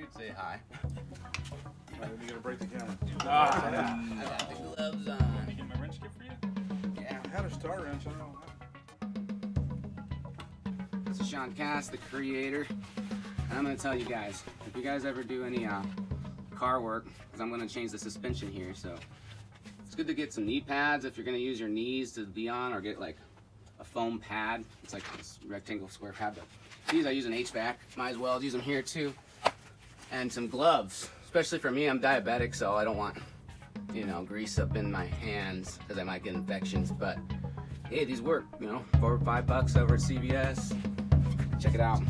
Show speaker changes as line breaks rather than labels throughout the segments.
could say hi.
Alright, you're gonna break the camera.
I got the gloves on.
Let me get my wrench kit for you.
Yeah.
I had a star wrench, I don't know.
This is Sean Cass, the creator. And I'm gonna tell you guys, if you guys ever do any car work, because I'm gonna change the suspension here, so it's good to get some knee pads if you're gonna use your knees to be on, or get like a foam pad. It's like this rectangle square pad, but these I use in HVAC. Might as well use them here too. And some gloves, especially for me. I'm diabetic, so I don't want, you know, grease up in my hands because I might get infections. But hey, these work, you know, $4 or $5 over at CVS. Check it out.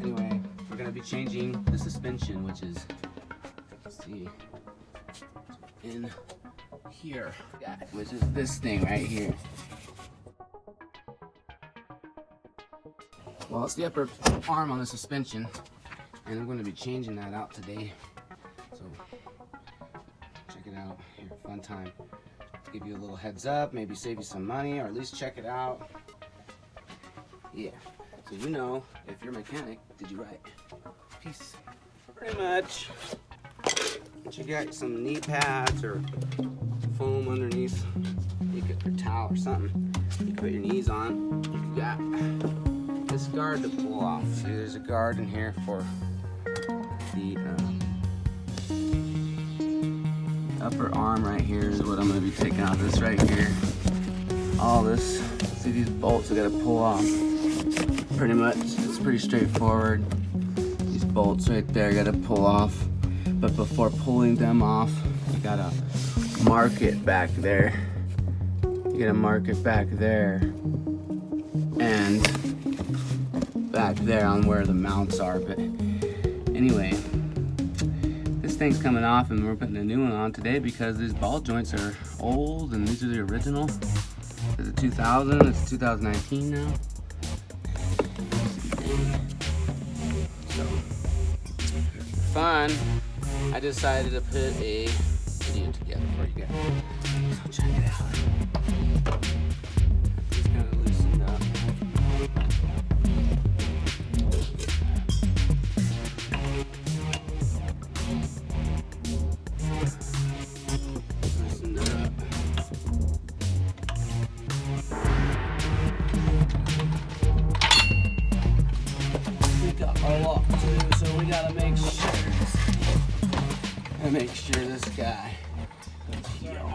Anyway, we're gonna be changing the suspension, which is, let's see, in here, which is this thing right here. Well, it's the upper arm on the suspension, and I'm going to be changing that out today. So check it out here, Funtime. Give you a little heads up, maybe save you some money, or at least check it out. Yeah, so you know, if you're a mechanic, did you right? Peace. Pretty much. Once you got some knee pads or foam underneath, you could, or towel or something, you can put your knees on. You got this guard to pull off. See, there's a guard in here for the upper arm right here is what I'm going to be taking out. This right here. All this. See these bolts I got to pull off. Pretty much, it's pretty straightforward. These bolts right there I got to pull off. But before pulling them off, you got to mark it back there. You got to mark it back there. And back there on where the mounts are. But anyway, this thing's coming off and we're putting a new one on today because these ball joints are old and these are the original. This is a 2000, it's 2019 now. So, for fun, I decided to put a video together for you guys. So check it out. It's kind of loosened up. Loosened up. We got our lock too, so we gotta make sure this guy is healed.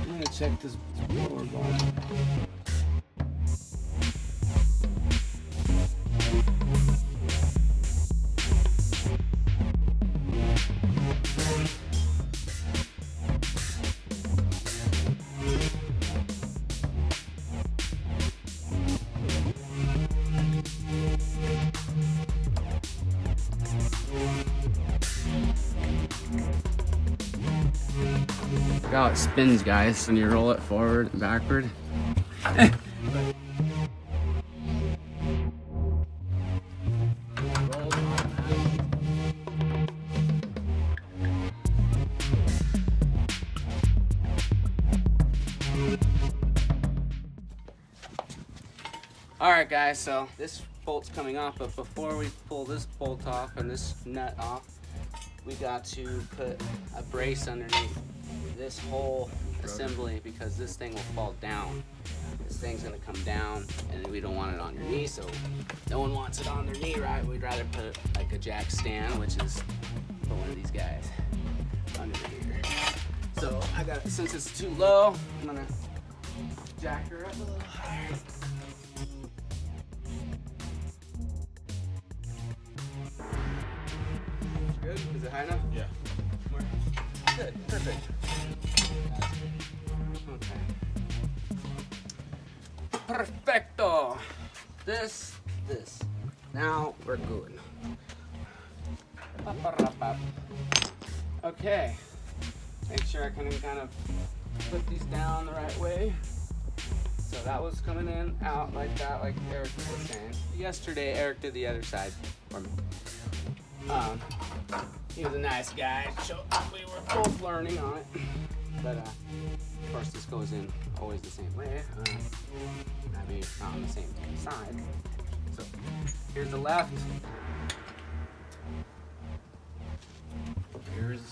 I'm gonna check this board on. Look how it spins, guys, when you roll it forward and backward. Alright guys, so this bolt's coming off, but before we pull this bolt off and this nut off, we got to put a brace underneath this whole assembly because this thing will fall down. This thing's gonna come down and we don't want it on your knee, so no one wants it on their knee, right? We'd rather put like a jack stand, which is put one of these guys under here. So I got, since it's too low, I'm gonna jack her up a little higher. Good? Is it high enough?
Yeah.
Good, perfect. Okay. Perfecto. This. Now we're good. Okay. Make sure I can kind of put these down the right way. So that was coming in, out like that, like Eric was saying. Yesterday, Eric did the other side for me. He was a nice guy, so we were both learning on it. But of course, this goes in always the same way. Maybe not on the same side. So here's the left. Here's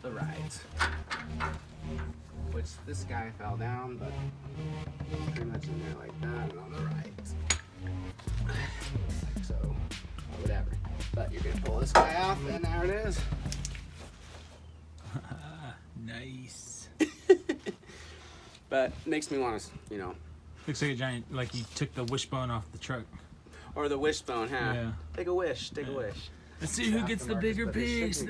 the right. Which this guy fell down, but it's pretty much in there like that, and on the right. Like so, or whatever. But you're gonna pull this guy off, and there it is.
Nice.
But makes me want to, you know.
Looks like a giant, like you took the wishbone off the truck.
Or the wishbone, huh?
Yeah.
Take a wish, take a wish.
Let's see who gets the bigger piece.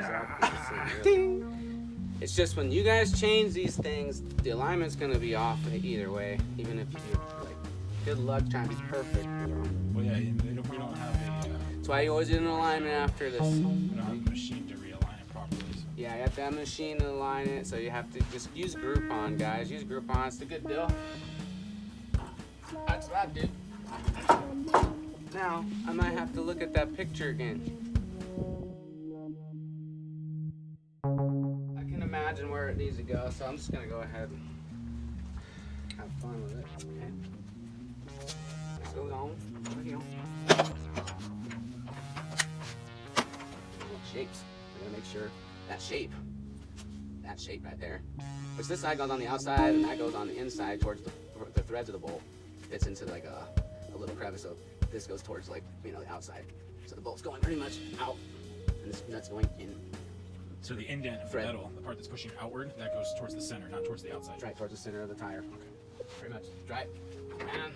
Ding! It's just when you guys change these things, the alignment's gonna be off either way. Even if you do, like, good luck trying to be perfect. You know?
Well, yeah, we don't have a.
That's why you always do an alignment after this.
We don't have a machine to realign it properly. So.
Yeah, you have to have a machine to align it, so you have to just use Groupon, guys. Use Groupon, it's a good deal. That's that, dude. Now, I might have to look at that picture again. I can imagine where it needs to go, so I'm just gonna go ahead and have fun with it. Okay. Let's go on. Shapes. I'm gonna make sure that shape right there, which this side goes on the outside and that goes on the inside towards the threads of the bolt. Fits into like a little crevice, so this goes towards, like, you know, the outside. So the bolt's going pretty much out, and this nut's going in.
So the indent of the metal, the part that's pushing outward, that goes towards the center, not towards the outside.
Right towards the center of the tire.
Okay.
Pretty much. Right. And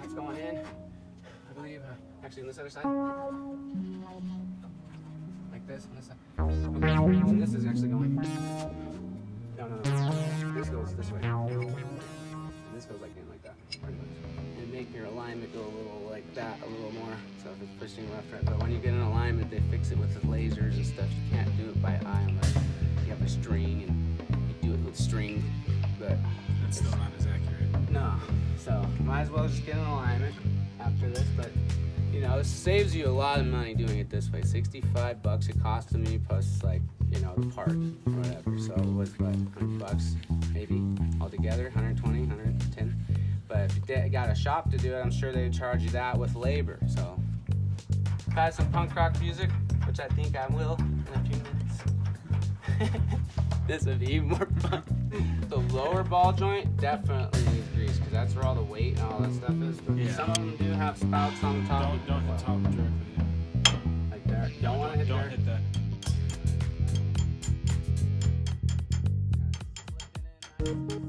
that's going in. I believe, actually on this other side. Like this, on this side. Okay. And this is actually going. No. This goes this way. And this goes like in like that. Pretty much. And make your alignment go a little like that, a little more. So if it's pushing left, right. But when you get an alignment, they fix it with the lasers and stuff. You can't do it by eye unless you have a string and you do it with string. But
That's still not as accurate.
no. So might as well just get an alignment after this. But you know, it saves you a lot of money doing it this way. $65 it cost to me, plus, like, you know, the part or whatever. So it was what, $100 maybe altogether, 120, 110. But if you got a shop to do it, I'm sure they'd charge you that with labor. So if I had some punk rock music, which I think I will in a few minutes, this would be even more fun. The lower ball joint definitely needs grease, because that's where all the weight and all that stuff is. But
Yeah.
some of them do have spouts on the top.
Don't hit top directly.
Like there. Don't want to hit
Don't
there.
hit that.
Kind of slipping in.